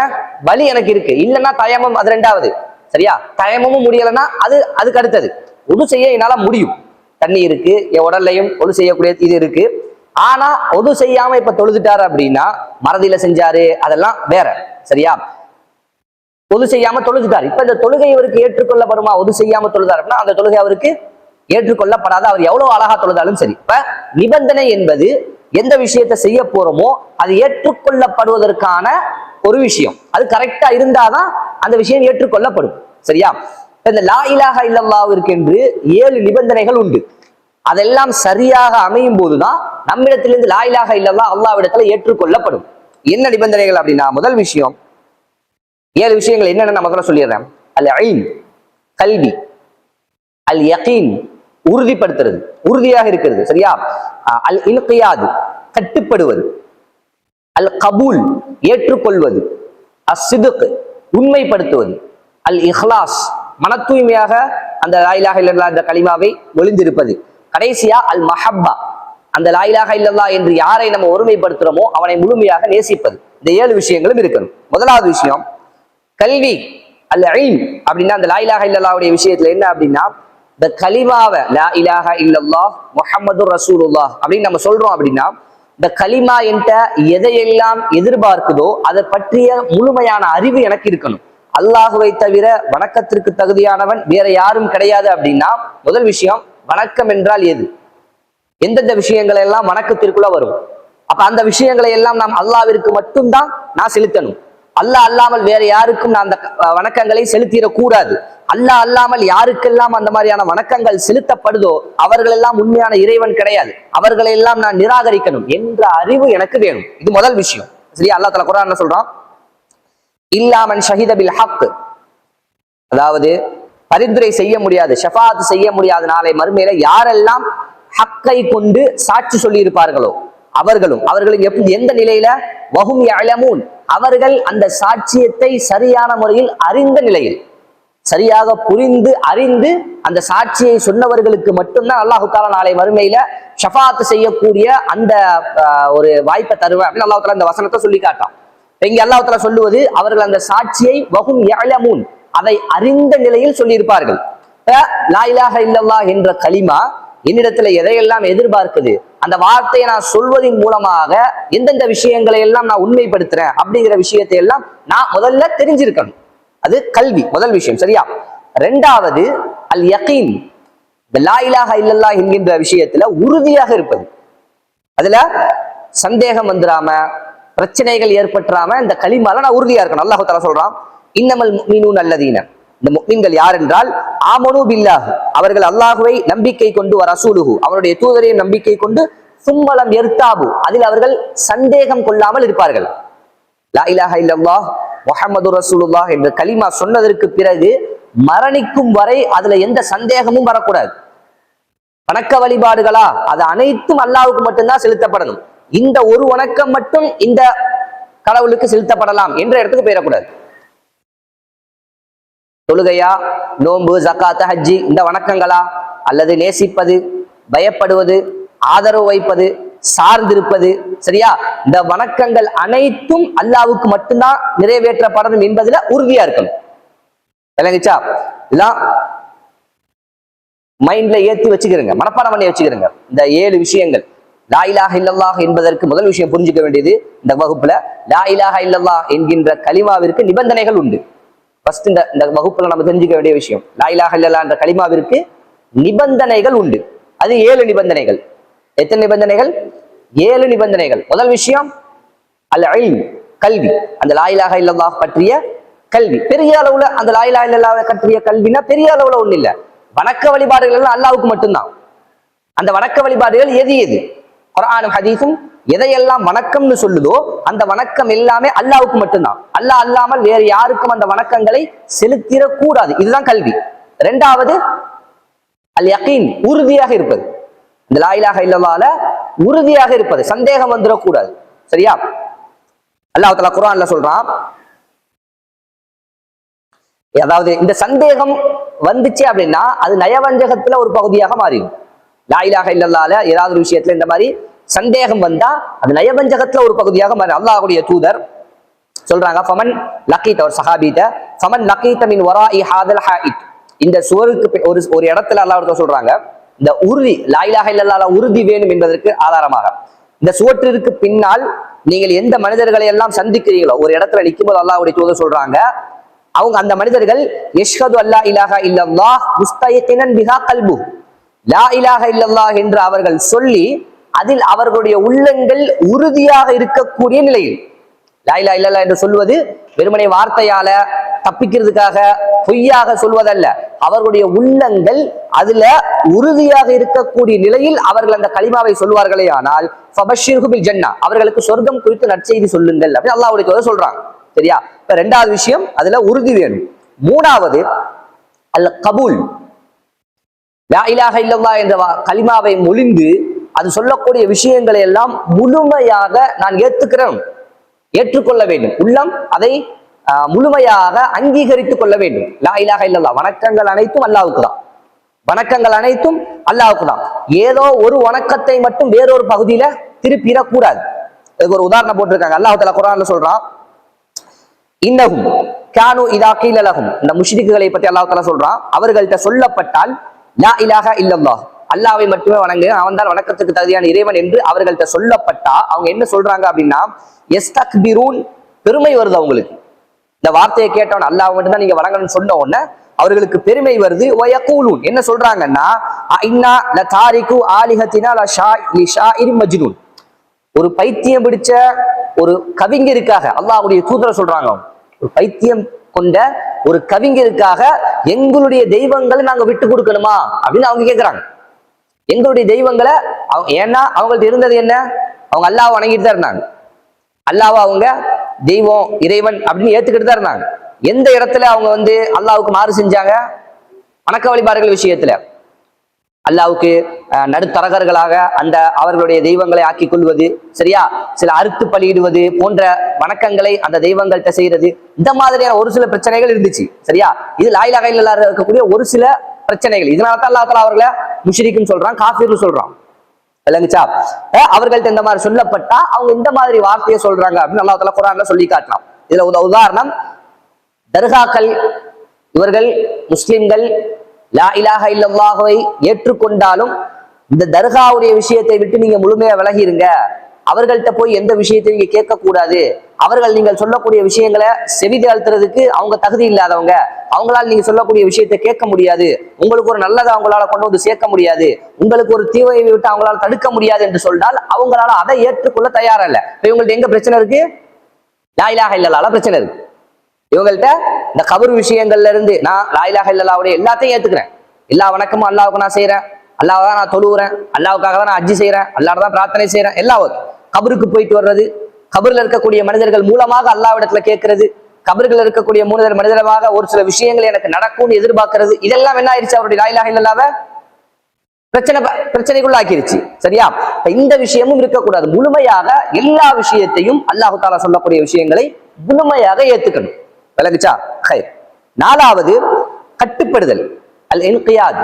வழி எனக்கு இருக்கு. இல்லைன்னா தயமம், அது ரெண்டாவது. சரியா? தயமமும் முடியலைன்னா அதுக்கு அடுத்தது. உது செய்ய என்னால முடியும், தண்ணி இருக்கு, என் உடல்லையும் ஒது செய்யக்கூடிய இது இருக்கு. ஆனா ஒது செய்யாம இப்ப தொழுதுட்டாரு அப்படின்னா, மறதியில செஞ்சாரு, அதெல்லாம் வேற. சரியா? ஒது செய்யாம தொழுதுட்டாரு, இப்ப இந்த தொழுகை இவருக்கு ஏற்றுக்கொள்ளப்படுமா? ஒது செய்யாம தொழுதாரு அப்படின்னா அந்த தொழுகை அவருக்கு ஏற்றுக்கொள்ளப்படாத, அவர் எவ்வளவு அழகா தொழுதாலும் சரி. இப்ப நிபந்தனை என்பது எந்த விஷயத்தை செய்ய போறோமோ அது ஏற்றுக்கொள்ளப்படுவதற்கான ஒரு விஷயம், அது கரெக்டா இருந்தாதான் அந்த விஷயம் ஏற்றுக்கொள்ளப்படும். சரியா? இந்த லா இலாஹா இல்லல்லாஹ்விற்கு என்று 7 நிபந்தனைகள் உண்டு. அதெல்லாம் சரியாக அமையும் போதுதான் நம்மிடத்திலிருந்து லா இலாஹா இல்லல்லாஹ் அல்லாஹ்விடத்துல ஏற்றுக்கொள்ளப்படும். என்ன நிபந்தனைகள் அப்படின்னா, முதல் விஷயம், 7 விஷயங்கள் என்னன்னு நான் முதல்ல சொல்லிடுறேன். அல் இல்ம், கல்வி. அல் யகீன், உறுதிப்படுத்துறது, உறுதியாக இருக்கிறது. சரியா? அல் இன்கியாத், கட்டுப்படுவது. அல் கபூல், ஏற்றுக்கொள்வது. அஸ் சிதுக், உண்மைப்படுத்துவது. அல் இஹ்லாஸ், மன தூய்மையாக அந்த லா இலாஹா இல்லல்லாஹ் என்ற கலிமாவை ஒளிந்திருப்பது. கடைசியா அல் மஹப்பா, அந்த லா இலாஹா இல்லல்லாஹ் என்று யாரை நம்ம ஒருமைப்படுத்துறோமோ அவனை முழுமையாக நேசிப்பது. இந்த 7 விஷயங்களும் இருக்கணும். முதலாவது விஷயம் கல்வி. அல் இல்ம் அப்படின்னா அந்த லா இலாஹா இல்லல்லாஹ்வுடைய விஷயத்துல என்ன அப்படின்னா, இந்த கலிமாவை லா இலாஹா இல்லல்லாஹ் முஹம்மதுர் ரசூலுல்லாஹ் அப்படின்னு நம்ம சொல்றோம் அப்படின்னா, இந்த கலிமா என்கிட்ட எதையெல்லாம் எதிர்பார்க்குதோ அதை பற்றிய முழுமையான அறிவு எனக்கு இருக்கணும். அல்லாஹுவை தவிர வணக்கத்திற்கு தகுதியானவன் வேற யாரும் கிடையாது அப்படின்னா, முதல் விஷயம் வணக்கம் என்றால் எது, எந்தெந்த விஷயங்கள் எல்லாம் வணக்கத்திற்குள்ள வரும். அப்ப அந்த விஷயங்களை எல்லாம் நாம் அல்லாஹ்விற்கு மட்டும்தான் நான் செலுத்தணும். அல்லாஹ் அல்லாமல் வேற யாருக்கும் நான் அந்த வணக்கங்களை செலுத்திடக்கூடாது. அல்லாஹ் அல்லாமல் யாருக்கெல்லாம் அந்த மாதிரியான வணக்கங்கள் செலுத்தப்படுதோ அவர்கள் எல்லாம் உண்மையான இறைவன் கிடையாது, அவர்களை எல்லாம் நான் நிராகரிக்கணும் என்ற அறிவு எனக்கு வேணும். இது முதல் விஷயம். சரியா? அல்லாஹ் தஆலா குர்ஆன்ல சொல்றான், இல்லா மன் ஷஹித பில் ஹக், அதாவது பரிந்துரை செய்ய முடியாது, ஷஃபாத் செய்ய முடியாத நாளை மறுமையில யாரெல்லாம் ஹக்கை கொண்டு சாட்சி சொல்லி இருப்பார்களோ அவர்களும் எந்த நிலையில, வஹும் யஅலமூன், அவர்கள் அந்த சாட்சியத்தை சரியான முறையில் அறிந்த நிலையில், சரியாக புரிந்து அறிந்து அந்த சாட்சியை சொன்னவர்களுக்கு மட்டும்தான் அல்லாஹ் தஆலா நாளை மறுமையில ஷஃபாத் செய்யக்கூடிய அந்த ஒரு வாய்ப்பை தருவேன் அப்படின்னு அல்லாஹ் தஆலா இந்த வசனத்தை சொல்லி காட்டான். இங்க அல்லாஹ் தஆலா சொல்லுவது, அவர்கள் அந்த சாட்சியை வஹும் யஅலமூன், அதை அறிந்த நிலையில் சொல்லியிருப்பார்கள். லா இலாஹா இல்லல்லாஹ் என்ற கலிமா என்னிடத்துல எதையெல்லாம் எதிர்பார்க்குது, அந்த வார்த்தையை நான் சொல்வதன் மூலமாக எந்தெந்த விஷயங்களை எல்லாம் நான் உண்மைப்படுத்துறேன் அப்படிங்கிற விஷயத்தை எல்லாம் நான் முதல்ல தெரிஞ்சிருக்கணும். அது கல்வி, முதல் விஷயம். சரியா? ரெண்டாவது அல் யகீன், லா இலாஹா இல்லல்லாஹ் என்கின்ற விஷயத்துல உறுதியாக இருப்பது, அதுல சந்தேகம் வந்துடாம, பிரச்சனைகள் ஏற்பட்டுறாம இந்த கலிமால நான் உறுதியா இருக்கணும். அல்லாஹ் தஆலா சொல்றான், இன்னமல் முஃமினூன அல்லதீன, இந்த முஃமின்கள் யார் என்றால், ஆமனு பில்லாஹ், அவர்கள் அல்லாஹுவை நம்பிக்கை கொண்டு, வ ரசூலுஹு, அவருடைய தூதரையும் நம்பிக்கை கொண்டு, சும்மலம் யர்தாபு, அதில் அவர்கள் சந்தேகம் கொள்ளாமல் இருப்பார்கள். லா இலாஹா இல்லல்லாஹ் முஹம்மதுர் ரசூலுல்லாஹ் என்ற கலிமா சொன்னதற்கு பிறகு மரணிக்கும் வரை அதுல எந்த சந்தேகமும் வரக்கூடாது. வணக்க வழிபாடுகளா, அது அனைத்தும் அல்லாஹ்வுக்கு மட்டும்தான் செலுத்தப்படணும். இந்த ஒரு வணக்கம் மட்டும் இந்த கடவுளுக்கு செலுத்தப்படலாம் என்ற இடத்துக்கு போயிடக்கூடாது. தொழுகையா, நோன்பு, ஜகாத், ஹஜ்ஜி, இந்த வணக்கங்களா, அல்லது நேசிப்பது, பயப்படுவது, ஆதரவு வைப்பது, சார்ந்திருப்பது, சரியா, இந்த வணக்கங்கள் அனைத்தும் அல்லாஹ்வுக்கு மட்டும்தான் நிறைவேற்றப்படணும் என்பதுல உறுதியா இருக்கணும். விளங்குச்சா? இதெல்லாம் மைண்ட்ல ஏத்தி வச்சுக்கிறங்க, மனப்பாடம் பண்ணி வச்சுக்கிறங்க. இந்த 7 விஷயங்கள் லா இலாஹா இல்லல்லாஹ் என்பதற்கு முதல் விஷயம் புரிஞ்சுக்க வேண்டியது, இந்த வகுப்புல லா இலாஹா இல்லல்லாஹ் என்கின்ற கலிமாவிற்கு நிபந்தனைகள் உண்டு. ஃபர்ஸ்ட் இந்த வகுப்புல நம்ம தெரிஞ்சுக்க வேண்டிய விஷயம், லா இலாஹா இல்லல்லாஹ் என்ற கலிமாவிற்கு நிபந்தனைகள் உண்டு. அது 7 நிபந்தனைகள். எத்தனை நிபந்தனைகள்? 7 நிபந்தனைகள். முதல் விஷயம் அல் இல்ம், கல்வி. அந்த லா இலாஹா இல்லல்லாஹ் பற்றிய கல்வி பெரிய அளவுல, அந்த லா இலாஹா இல்லல்லாஹ் பற்றிய கல்வினா பெரிய அளவுல ஒண்ணு இல்ல. வணக்க வழிபாடுகள் எல்லாம் அல்லாஹ்வுக்கு மட்டும்தான். அந்த வணக்க வழிபாடுகள் எது எது குர்ஆனும் ஹதீஸும் எதையெல்லாம் வணக்கம்னு சொல்லுதோ அந்த வணக்கம் எல்லாமே அல்லாவுக்கு மட்டும்தான். அல்லாஹ் அல்லாமல் வேறு யாருக்கும் அந்த வணக்கங்களை செலுத்திடக்கூடாது. இதுதான் கல்வி. இரண்டாவது அல் யகீன், உறுதியாக இருப்பது. இந்த லா இலாஹ இல்லல்லாஹ்ல உறுதியாக இருப்பது, சந்தேகம் வந்துடக்கூடாது. சரியா? அல்லாஹ் தஆலா குர்ஆன்ல சொல்றான், அதாவது இந்த சந்தேகம் வந்துச்சு அப்படின்னா அது நயவஞ்சகத்துல ஒரு பகுதியாக மாறிடும். லா இலாஹ இல்லல்லாஹ்ல ஏதாவது ஒரு விஷயத்துல இந்த மாதிரி சந்தேகம் வந்தா அது நயவஞ்சகத்துல ஒரு பகுதியாக மாறி. அல்லாஹ்வுடைய தூதர் சொல்றாங்க, ஃபமன் லகீத, ஒரு சஹாபிட்ட, ஃபமன் லகீத மின் வராஇ ஹாதல் ஹாயித், இந்த சுவருக்கு ஒரு இடத்துல அல்லாஹ் சொல்றாங்க, இந்த உறுதி, லா இலாஹ இல்லல்லாஹ்ல உறுதி வேணும் என்பதற்கு ஆதாரமாக இந்த சுவற்றிற்கு பின்னால் நீங்கள் எந்த மனிதர்களை எல்லாம் சந்திக்கிறீங்களோ, ஒரு இடத்துல நிக்கும்போது அல்லாஹ்வுடைய தூதர் சொல்றாங்க, அவங்க அந்த மனிதர்கள் யஷ்ஹது அல்லா இலாஹ இல்லல்லாஹ் முஸ்தயகினன் பிஹா கல்பு, லா இலாஹ இல்லல்லாஹ் என்று அவர்கள் சொல்லி அதில் அவர்களுடைய உள்ளங்கள் உறுதியாக இருக்கக்கூடிய நிலையில். லா இலாஹ இல்லல்லாஹ் என்று சொல்வது வெறுமனே வார்த்தையால தப்பிக்கிறதுக்காக பொய்யாக சொல்வதல்ல, அவர்களுடைய உள்ளங்கள் அதுல உறுதியாக இருக்கக்கூடிய நிலையில் அவர்கள் அந்த கலிமாவை சொல்வார்களே ஆனால் ஃபபஷிர்ஹு பில் ஜன்னah, அவர்களுக்கு சொர்க்கம் குறித்து நற்செய்தி சொல்லுங்கள் அப்படி அல்லாஹ்வுடைய தூதர் சொல்றாங்க. சரியா? இப்ப ரெண்டாவது விஷயம் அதுல உறுதி வேணும். மூணாவது அல் கபூல், லா இலாஹ இல்லல்லாஹ் என்ற கலிமாவை மொழிந்து அது சொல்லக்கூடிய விஷயங்களை எல்லாம் முழுமையாக நான் ஏற்றுக்கொள்ள வேண்டும். உள்ளம் அதை முழுமையாக அங்கீகரித்துக் கொள்ள வேண்டும். லா இலாஹ இல்லல்லாஹ், வணக்கங்கள் அனைத்தும் அல்லாஹ்வுக்கு தான், வணக்கங்கள் அனைத்தும் அல்லாஹ்வுக்கு தான். ஏதோ ஒரு வணக்கத்தை மட்டும் வேறொரு பகுதியில திருப்பிடக்கூடாது. இதுக்கு ஒரு உதாரணம் போட்டிருக்காங்க. அல்லாஹ் தஆலா குர்ஆன்ல சொல்றான், இன்னஹும் கானு இதா கீல லஹும், இந்த முஷ்ரிக்குகளை பத்தி அல்லாஹ் தஆலா சொல்றான், அவர்கள்ட்ட சொல்லப்பட்டால் லா இலாஹ இல்லல்லாஹ், அல்லாஹ்வை மட்டுமே வணங்கு, அவன் தான் வணக்கத்துக்கு தகுதியான இறைவன் என்று அவர்கள்ட்ட சொல்லப்பட்டா அவங்க என்ன சொல்றாங்க அப்படின்னா, யஸ்தக்பிரூன், பெருமை வருது அவங்களுக்கு. இந்த வார்த்தையை கேட்டவன் அல்லாஹ் மட்டும் தான் நீங்க வணங்கணும்னு சொன்ன உடனே அவர்களுக்கு பெருமை வருது. வயகூலூன், என்ன சொல்றாங்கன்னா, இன்னா லதாரிகு ஆலிஹத்தினா லஷாயிரி மஜ்னூன், ஒரு பைத்தியம் பிடிச்ச ஒரு கவிஞருக்காக அல்லாஹ்வுடைய தூதர் சொல்றாங்க, ஒரு பைத்தியம் கொண்ட ஒரு கவிஞருக்காக எங்களுடைய தெய்வங்களை நாங்க விட்டு கொடுக்கணுமா அப்படின்னு அவங்க கேட்கிறாங்க. எங்களுடைய தெய்வங்களை, ஏன்னா அவங்கள்ட்ட இருந்தது என்ன, அவங்க அல்லாஹ் வணங்கிட்டு தான் இருந்தாங்க, அல்லாஹ்வை அவங்க தெய்வம் இறைவன் அப்படின்னு ஏத்துக்கிட்டு தான் இருந்தாங்க. எந்த இடத்துல அவங்க அல்லாஹ்வுக்கு மாறு செஞ்சாங்க, வணக்க வழிபாடுகள் விஷயத்துல அல்லாஹ்வுக்கு நடுத்தரகர்களாக அந்த அவர்களுடைய தெய்வங்களை ஆக்கி கொள்வது, சரியா, சில அறுத்து பலியிடுவது போன்ற வணக்கங்களை அந்த தெய்வங்கள்ட்ட செய்யறது, இந்த மாதிரியான ஒரு சில பிரச்சனைகள் இருந்துச்சு. சரியா? இது லா இலாஹ இல்லல்லாஹ் இருக்கக்கூடிய ஒரு சில பிரச்சனைகள். இதனால தான் அல்லாஹ் தஆலா அவர்களை முஷ்ரிக்னு சொல்றான், காஃபிர்னு சொல்றான். விளங்குச்சா? அவர்கள்ட்ட இந்த மாதிரி சொல்லப்பட்டா அவங்க இந்த மாதிரி வார்த்தையை சொல்றாங்க அப்படின்னு அல்லாஹ் தஆலா குர்ஆன்ல சொல்லி காட்டலாம். இதுல உதாரணம், தர்காக்கள், இவர்கள் முஸ்லிம்கள் லா இலாஹ இல்லல்லாஹ்வை ஏற்றுக்கொண்டாலும் இந்த தர்காவுடைய விஷயத்தை விட்டு நீங்க முழுமையா விலகிருங்க, அவர்கள்ட்ட போய் எந்த விஷயத்தையும் நீங்க கேட்க கூடாது, அவர்கள் நீங்கள் சொல்லக்கூடிய விஷயங்களை செவிதாழ்த்துறதுக்கு அவங்க தகுதி இல்லாதவங்க, அவங்களால நீங்க சொல்லக்கூடிய விஷயத்தை கேட்க முடியாது, உங்களுக்கு ஒரு நல்லதை அவங்களால கொண்டு வந்து சேர்க்க முடியாது, உங்களுக்கு ஒரு தீமையை விட்டு அவங்களால தடுக்க முடியாது என்று சொன்னால் அவங்களால அதை ஏற்றுக்கொள்ள தயாரா இல்ல. இவங்கள்ட்ட எங்க பிரச்சனை இருக்கு? லா இலாஹ இல்லல்லாஹ்ல பிரச்சனை இருக்கு. இவங்கள்ட்ட இந்த கபர் விஷயங்கள்ல இருந்து நான் லா இலாஹ இல்லல்லாஹ்வுடைய எல்லாத்தையும் ஏத்துக்கிறேன், எல்லா வணக்கமும் அல்லாஹ்வுக்கு நான் செய்யறேன், அல்லாஹ் தான் நான் தொழுகிறேன், அல்லாஹ்வுக்காக தான் நான் ஹஜ்ஜி செய்யறேன், அல்லாஹ் தான் பிரார்த்தனை செய்யறேன், எல்லாவும் கபருக்கு போயிட்டு வர்றது, கபர்ல இருக்கக்கூடிய மனிதர்கள் மூலமாக அல்லாஹ்விடத்துல கேட்கறது, கபர்கள் இருக்கக்கூடிய மனிதர்களாக ஒரு சில விஷயங்கள் எனக்கு நடக்கும்னு எதிர்பார்க்கிறது, இதெல்லாம் என்ன ஆயிடுச்சு, அவருடைய லா இலாஹ இல்லல்லாஹ்வை பிரச்சனைக்குள்ள ஆக்கிருச்சு. சரியா? இந்த விஷயமும் இருக்கக்கூடாது. முழுமையாக எல்லா விஷயத்தையும் அல்லாஹ் தஆலா சொல்லக்கூடிய விஷயங்களை முழுமையாக ஏத்துக்கணும். விளங்குச்சா? ஹைர். நாலாவது கட்டுப்படுதல், அல் இன்கியாத்.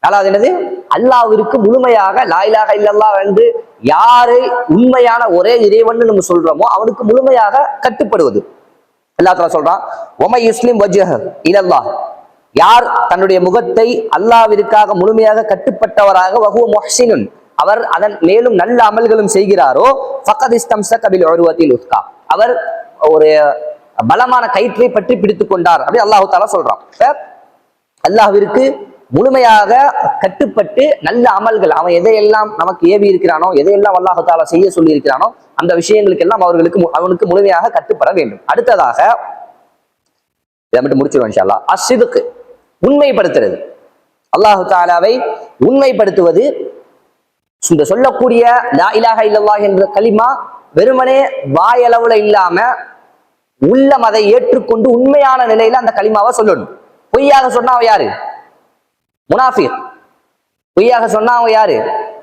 நாலாவது என்னது? அல்லாஹ்விற்கு முழுமையாக லா இலாஹ இல்லல்லாஹ் என்று யாரை உண்மையான ஒரே இறைவன் நம்ம சொல்றோமோ அவனுக்கு முழுமையாக கட்டுப்படுவது. அல்லாஹ் தஆலா சொல்றான், வமை யுஸ்லிம் வஜ்ஹ இலல்லாஹ், யார் தன்னுடைய முகத்தை அல்லாஹ்விற்காக முழுமையாக கட்டுப்பட்டவராக வஹுவ முஹ்ஸினுன், அவர் அதன் மேலும் நல்ல அமல்களும் செய்கிறாரோ ஃபக்கத் இஸ்தம்ஸக பில் உர்வத்தில் உஸ்கா, அவர் ஒரு பலமான கயிற்றை பற்றி பிடித்துக் கொண்டார் அப்படி அல்லாஹ் தஆலா சொல்றான். அல்லாஹ்விற்கு முழுமையாக கட்டுப்பட்டு நல்ல அமல்கள், அவன் எதையெல்லாம் நமக்கு ஏவி இருக்கிறானோ, எதையெல்லாம் அல்லாஹ் தஆலா செய்ய சொல்லி இருக்கிறானோ அந்த விஷயங்களுக்கு எல்லாம் அவனுக்கு முழுமையாக கட்டுப்பட வேண்டும். அடுத்ததாக இதை மட்டும் முடிச்சிருவோம் இன்ஷா அல்லாஹ். அஸ்ஸித்க், உண்மைப்படுத்துறது, அல்லாஹ் தஆலாவை உண்மைப்படுத்துவது இந்த சொல்லக்கூடிய லா இலாஹ இல்லல்லாஹ் என்ற கலிமா வெறுமனே வாயளவுல இல்லாம உள்ளம் அதை ஏற்றுக்கொண்டு உண்மையான நிலையில அந்த கலிமாவை சொல்லணும். பொய்யாக சொன்னா அவன் யாரு? முனாஃபிக். பொய்யாக சொன்னா அவன் யாரு?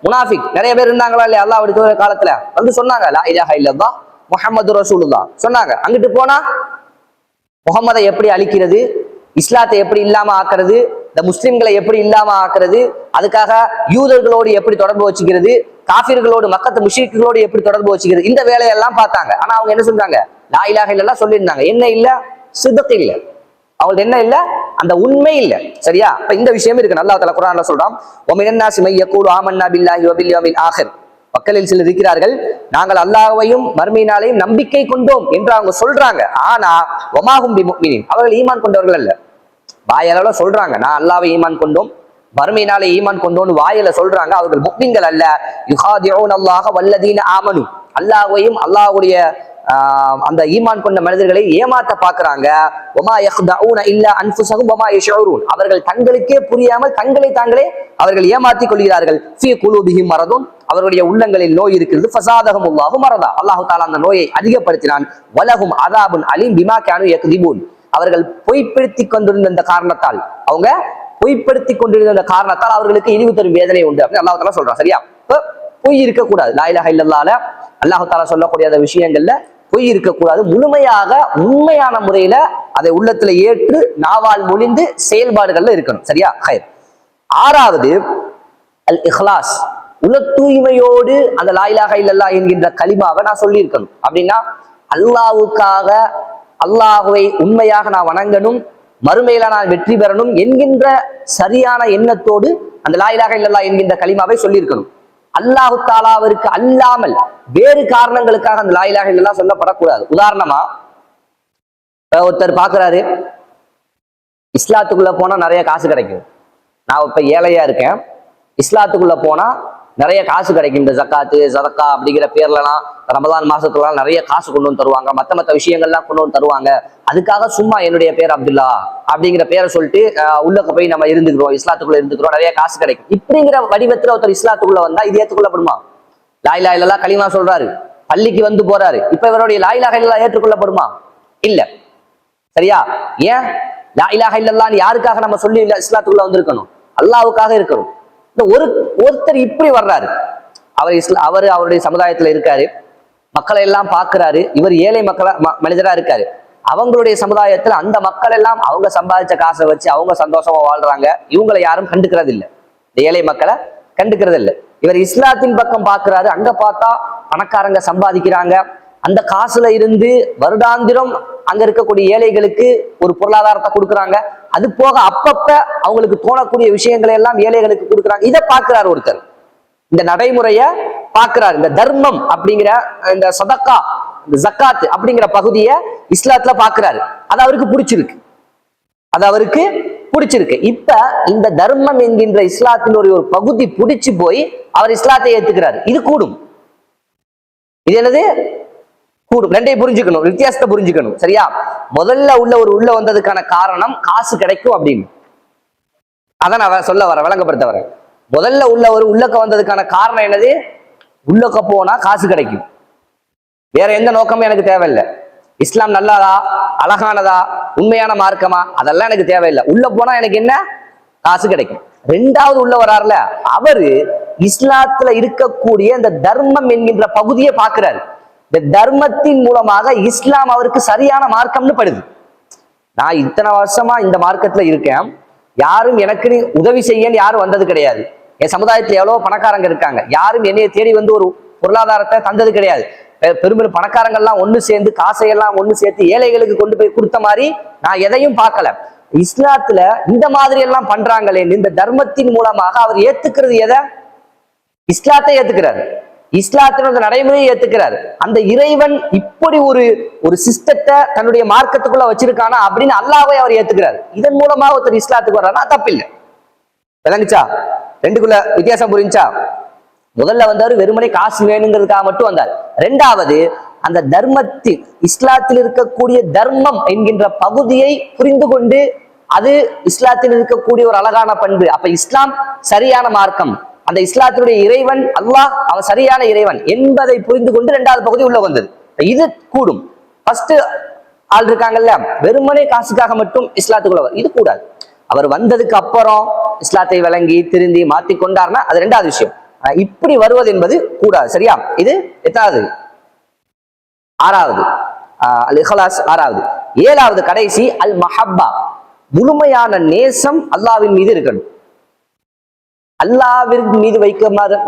முனாஃபிக். நிறைய பேர் இருந்தாங்களா இல்லையா அல்லாஹ்வுடைய காலத்துல வந்து சொன்னாங்க லா இலாஹ இல்லல்லாஹ் முஹம்மது ரசூலுல்லாஹ் சொன்னாங்க. அங்கிட்டு போனா முகமதை எப்படி அழிக்கிறது, இஸ்லாத்தை எப்படி இல்லாம ஆக்குறது, இந்த முஸ்லிம்களை எப்படி இல்லாம ஆக்குறது, அதுக்காக யூதர்களோடு எப்படி தொடர்பு வச்சுக்கிறது, காஃபிர்களோடு மக்கத்து முஷ்ரிக்குகளோடு எப்படி தொடர்பு வச்சுக்கிறது, இந்த வேலையெல்லாம் பார்த்தாங்க. ஆனா அவங்க என்ன சொல்றாங்க? லா இலாஹ இல்லல்லாஹ் சொல்லியிருந்தாங்க. என்ன இல்ல? சிதக் இல்ல. அவங்களுக்கு என்ன இல்ல? அந்த உண்மை இல்ல. சரியா? அப்ப இந்த விஷயம் இருக்கு. அல்லாஹ் தஆலா குர்ஆன்ல சொல்றான், வ மினன் நாஸி மை யகூலு ஆமன்னா பில்லாஹி வ பில் யௌமில் ஆகிர். மக்களில் சிலர் இருக்கிறார்கள், நாங்கள் அல்லாஹ்வையும் மறுமை நாளையும் நம்பிக்கை கொண்டோம் என்று அவங்க சொல்றாங்க. ஆனா வமாஹும் பிமுஃமினீன், அவர்கள் ஈமான் கொண்டவர்கள் அல்ல. வாயால சொல்றாங்க நான் அல்லாஹ்வை ஈமான் கொண்டோம், மறுமை நாளை ஈமான் கொண்டோம்னு வாயில சொல்றாங்க. அவர்கள் முஃமின்கள் அல்ல. யுஹாதிஊன அல்லாஹ வல்லதீன ஆமனு, அல்லாஹ்வையும் அல்லாஹ்வுடைய அந்த ஈமான் கொண்ட மனிதர்களை ஏமாத்த பாக்குறாங்க. வமா யக்தஊன இல்லா அன்ஃபுஸஹும் வமா யஷ்ஊரூன், அவர்கள் தங்களுக்கே புரியாமல் தங்களை தாங்களே அவர்கள் ஏமாத்திக் கொள்கிறார்கள். ஃபீ குலூபிஹிம் மரதுன், அவருடைய உள்ளங்களில் நோய் இருக்கிறது. ஃபஸாதஹுமுல்லாஹு மரதா, அல்லாஹ் தஆலா அந்த நோயை அதிகப்படுத்தினான். வலஹும் அஸாபுன் அலீம் பிமா கானூ யக்திபூன், அவர்கள் பொய்ப்படுத்திக் கொண்டிருந்த இந்த காரணத்தால், அவங்க பொய்ப்படுத்திக் கொண்டிருந்த காரணத்தால் அவர்களுக்கு இழிவு தரும் வேதனை உண்டு அப்படின்னு அல்லாஹ் தஆலா சொல்றான். சரியா? பொய் இருக்கக்கூடாது. லா இலாஹ இல்லல்லாஹ்ல அல்லாஹ் தஆலா சொல்லக்கூடிய அந்த விஷயங்கள்ல பொய் இருக்கக்கூடாது. முழுமையாக உண்மையான முறையில அதை உள்ளத்துல ஏற்று நாவால் மொழிந்து செயல்பாடுகள்ல இருக்கணும். சரியா? ஹைர். ஆறாவது அல் இஹ்லாஸ், உல தூய்மையோடு அந்த லா இலாஹ இல்லல்லாஹ் என்கின்ற கலிமாவை நான் சொல்லி இருக்கணும். அப்படின்னா அல்லாஹ்வுக்காக, அல்லாஹ்வை உண்மையாக நான் வணங்கணும், மறுமையில நான் வெற்றி பெறணும் என்கின்ற சரியான எண்ணத்தோடு அந்த லா இலாஹ இல்லல்லாஹ் என்கின்ற கலிமாவை சொல்லி இருக்கணும். அல்லாஹு தாலாவிற்கு அல்லாமல் வேறு காரணங்களுக்காக அந்த லா இலாஹ இல்லல்லாஹ் சொல்லப்படக்கூடாது. உதாரணமா ஒருத்தர் பாக்குறாரு, இஸ்லாத்துக்குள்ள போனா நிறைய காசு கிடைக்கும், நான் இப்ப ஏழையா இருக்கேன், இஸ்லாத்துக்குள்ள போனா நிறைய காசு கிடைக்கும், இந்த ஜக்காத்து சதக்கா அப்படிங்கிற பேர்லாம் ரமதான் மாசத்துலாம் நிறைய காசு கொண்டு வந்து தருவாங்க, மத்த விஷயங்கள்லாம் கொண்டு வந்து தருவாங்க, அதுக்காக சும்மா என்னுடைய பேர் அப்துல்லா அப்படிங்கிற பேரை சொல்லிட்டு உள்ளக்க போய் நம்ம இருந்துக்கிறோம், இஸ்லாத்துக்குள்ள இருந்துக்கிறோம், நிறைய காசு கிடைக்கும். இப்படிங்கிற வடிவத்துல ஒருத்தர் இஸ்லாத்துக்குள்ள வந்தா இது ஏற்றுக்கொள்ளப்படுமா? லா இலாஹ இல்லல்லாஹ் கலிமா சொல்றாரு, பள்ளிக்கு வந்து போறாரு, இப்ப இவருடைய லா இலாஹ இல்லல்லாஹ் ஏற்றுக்கொள்ளப்படுமா? இல்ல. சரியா? ஏன்? லா இலாஹ இல்லல்லாஹ்னு யாருக்காக நம்ம சொல்லி இஸ்லாத்துக்குள்ள வந்திருக்கணும்? அல்லாஹ்வுக்காக இருக்கணும். ஒருத்தர் இப்படி வர்றாரு, அவர் அவருடைய சமுதாயத்துல இருக்காரு, மக்களை எல்லாம் பாக்குறாரு, இவர் ஏழை மனிதரா இருக்காரு, அவங்களுடைய சமுதாயத்துல அந்த மக்கள் எல்லாம் அவங்க சம்பாதிச்ச காசை வச்சு அவங்க சந்தோஷமா வாழ்றாங்க, இவங்களை யாரும் கண்டுக்கிறது இல்லை, இந்த ஏழை மக்களை கண்டுக்கிறது இல்லை. இவர் இஸ்லாத்தின் பக்கம் பாக்குறாரு, அங்க பார்த்தா பணக்காரங்க சம்பாதிக்கிறாங்க, அந்த காசுல இருந்து வருடாந்திரம் அங்க இருக்கக்கூடிய ஏழைகளுக்கு ஒரு பொருளாதாரத்தை கொடுக்குறாங்க, அது போக அப்பப்ப அவங்களுக்கு தோணக்கூடிய விஷயங்களை எல்லாம் ஏழைகளுக்கு கொடுக்குறாங்க. இதை பார்க்கிறார் ஒருத்தர், இந்த நடைமுறைய பார்க்கிறார், இந்த தர்மம் அப்படிங்கிற இந்த சதக்கா, இந்த ஜக்காத் அப்படிங்கிற பகுதியை இஸ்லாத்துல பார்க்கிறாரு, அது அவருக்கு பிடிச்சிருக்கு. இப்ப இந்த தர்மம் என்கின்ற இஸ்லாத்தின் ஒரு பகுதி பிடிச்சு போய் அவர் இஸ்லாத்தை ஏத்துக்கிறாரு. இது கூடும். இது என்னது? கூடும். ரெண்டையும் புரிஞ்சுக்கணும், வித்தியாசத்தை புரிஞ்சுக்கணும். சரியா? முதல்ல உள்ள வந்ததுக்கான காரணம் காசு கிடைக்கும் அப்படின்னு, அதான் நான் சொல்ல வரேன், விளங்கப்படுத்த வரேன். முதல்ல உள்ளக்க வந்ததுக்கான காரணம் என்னது? உள்ளக்க போனா காசு கிடைக்கும், வேற எந்த நோக்கமும் எனக்கு தேவையில்லை. இஸ்லாம் நல்லதா, அழகானதா, உண்மையான மார்க்கமா, அதெல்லாம் எனக்கு தேவையில்லை. உள்ள போனா எனக்கு என்ன? காசு கிடைக்கும். ரெண்டாவது உள்ள வராருல, அவரு இஸ்லாத்துல இருக்கக்கூடிய இந்த தர்மம் என்கின்ற பகுதியை பார்க்கிறாரு. இந்த தர்மத்தின் மூலமாக இஸ்லாம் அவருக்கு சரியான மார்க்கம்னு படுது. நான் இத்தனை வருஷமா இந்த மார்க்கத்துல இருக்கேன், யாரும் எனக்கு உதவி செய்யன்னு யாரும் வந்தது கிடையாது. என் சமுதாயத்துல எவ்வளவு பணக்காரங்க இருக்காங்க, யாரும் என்னைய தேடி வந்து ஒரு பொருளாதாரத்தை தந்தது கிடையாது. பெரும்பெரும் பணக்காரங்கள்லாம் ஒண்ணு சேர்ந்து காசையெல்லாம் ஒண்ணு சேர்த்து ஏழைகளுக்கு கொண்டு போய் கொடுத்த மாதிரி நான் எதையும் பார்க்கல. இஸ்லாத்துல இந்த மாதிரி எல்லாம் பண்றாங்களே, இந்த தர்மத்தின் மூலமாக அவர் ஏத்துக்கிறது எதை? இஸ்லாத்தை ஏத்துக்கிறாரு, இஸ்லாத்தினோட நடைமுறையை ஏத்துக்கிறாரு. அந்த இறைவன் இப்படி ஒரு சிஸ்டத்தை தன்னுடைய மார்க்கத்துக்குள்ள வச்சிருக்கானா அப்படின்னு அல்லாஹ்வை அவர் ஏத்துக்கிறாரு. இதன் மூலமாக ஒருத்தர் இஸ்லாத்துக்கு வர்றாருன்னா தப்பில்லை. விளங்குச்சா? ரெண்டுக்குள்ள வித்தியாசம் புரிஞ்சா? முதல்ல வந்தவர் வெறுமனே காசு வேணுங்கிறதுக்காக மட்டும் வந்தார். ரெண்டாவது அந்த தர்மத்தில், இஸ்லாத்தில் இருக்கக்கூடிய தர்மம் என்கின்ற பகுதியை புரிந்து கொண்டு அது இஸ்லாத்தில் இருக்கக்கூடிய ஒரு அழகான பண்பு. அப்ப இஸ்லாம் சரியான மார்க்கம், அந்த இஸ்லாத்தினுடைய இறைவன் அல்லாஹ், அவன் சரியான இறைவன் என்பதை புரிந்து கொண்டு இரண்டாவது பகுதி உள்ள வந்தது. இது கூடும். ஃபர்ஸ்ட் ஆள் இருக்காங்கல்ல, வெறுமனே காசுக்காக மட்டும் இஸ்லாத்துக்குள்ள இது கூடாது. அவர் வந்ததுக்கு அப்புறம் இஸ்லாத்தை விளங்கி திருந்தி மாத்தி கொண்டார்னா அது ரெண்டாவது விஷயம். இப்படி வருவது என்பது கூடாது. சரியா? இது எத்தாவது? ஆறாவது. அல் இஹ்லாஸ் ஆறாவது. ஏழாவது கடைசி அல் மஹப்பா, முழுமையான நேசம் அல்லாஹ்வின் மீது இருக்கணும். அல்லாஹ்வின் மீது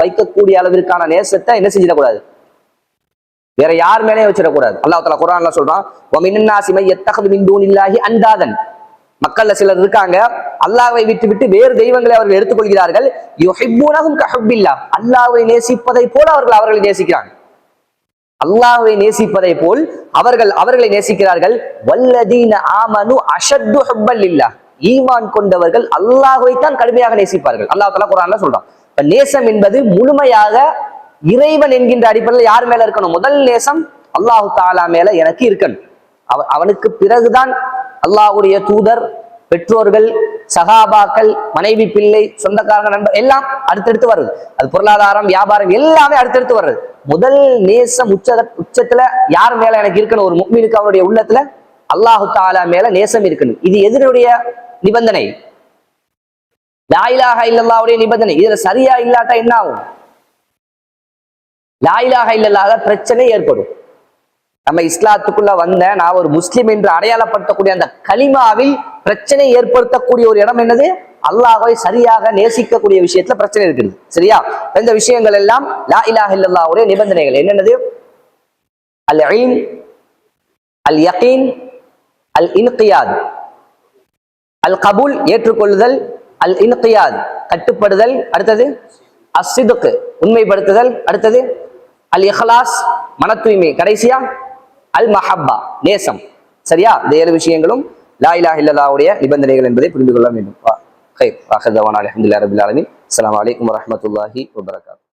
வைக்கக்கூடிய அளவிற்கான நேசத்தை என்ன செஞ்சிடக்கூடாது, வேற யார் மேலே வச்சிடக்கூடாது. அல்லாஹ் தஆலா குர்ஆன்ல சொல்றான், வமினன் நாஸி மை யத்தഖது மின் தூனில்லாஹி அன்தாதன். மக்கள்ல சிலர் இருக்காங்க, அல்லாஹ்வை விட்டு வேறு தெய்வங்களை அவர்கள் எடுத்துக்கொள்கிறார்கள். யுஹிப்பூனஹும் கஹுப்பில்லாஹ், அல்லாஹ்வை நேசிப்பதை போல அவர்களை நேசிக்கிறாங்க. அல்லாஹ்வை நேசிப்பதை போல் அவர்களை நேசிக்கிறார்கள். வல்லதீன ஆமனு அஷத்து ஹுப்பல் லில்லாஹ், ஈமான் கொண்டவர்கள் அல்லாஹ்வை தான் கடுமையாக நேசிப்பார்கள். அல்லாஹ் தஆலா குர்ஆன்ல சொல்றான். இப்ப நேசம் என்பது முழுமையாக இறைவன் என்கின்ற அடிப்படையில் யார் மேல இருக்கணும்? முதல் நேசம் அல்லாஹு தஆலா மேல எனக்கு இருக்கணும். அவனுக்கு பிறகுதான் அல்லாஹ்வுடைய தூதர், பெற்றோர்கள், சகாபாக்கள், மனைவி, பிள்ளை, சொந்தக்காரங்க, நண்பர் எல்லாம் அடுத்தடுத்து வருது. அது பொருளாதாரம், வியாபாரம் எல்லாமே அடுத்தடுத்து வர்றது. முதல் நேசம் உச்சத்துல யார் மேல எனக்கு இருக்கணும்? ஒரு முஃமினுக்கு அவனுடைய உள்ளத்துல அல்லாஹு தஆலா மேல நேசம் இருக்கணும். இது எதனுடைய நிபந்தனை? லா இலாஹா இல்லல்லாஹ்வுடைய நிபந்தனை. இதுல சரியா இல்லாட்டா என்ன ஆகும்? லா இலாஹா இல்லல்லாஹ் பிரச்சனை ஏற்படும். நம்ம இஸ்லாத்துக்குள்ள வந்த நான் ஒரு முஸ்லிம் என்று அடையாளப்படுத்தக்கூடிய அந்த கலிமாவில் பிரச்சனை ஏற்படுத்தக்கூடிய ஒரு இடம் என்னது? அல்லாஹ்வை சரியாக நேசிக்கக்கூடிய விஷயத்துல பிரச்சனை இருக்குது. சரியா? இந்த விஷயங்கள் எல்லாம் லா இலாஹா இல்லல்லாஹ்வுடைய நிபந்தனைகள். என்னென்னது? அல் இல்ம், அல் யகீன், அல் இன்கியாத், அல் கபூல் ஏற்றுக்கொள்ளுதல், அல் இன்கியாத் கட்டுப்படுதல், அடுத்தது அஸ்ஸித்க் உண்மைப்படுத்துதல், அடுத்தது அல் இஹ்லாஸ் மன தூய்மை, கடைசியா அல் மஹப்பா நேசம். சரியா? இந்த 7 விஷயங்களும் லா இலாஹா இல்லல்லாஹ்வுடைய நிபந்தனைகள் என்பதை புரிந்து கொள்ள வேண்டும். அல்ஹம்துலில்லாஹி ரப்பில் ஆலமீன். அஸ்ஸலாமு அலைக்கும் வரஹ்மத்துல்லாஹி வபரகாத்துஹு.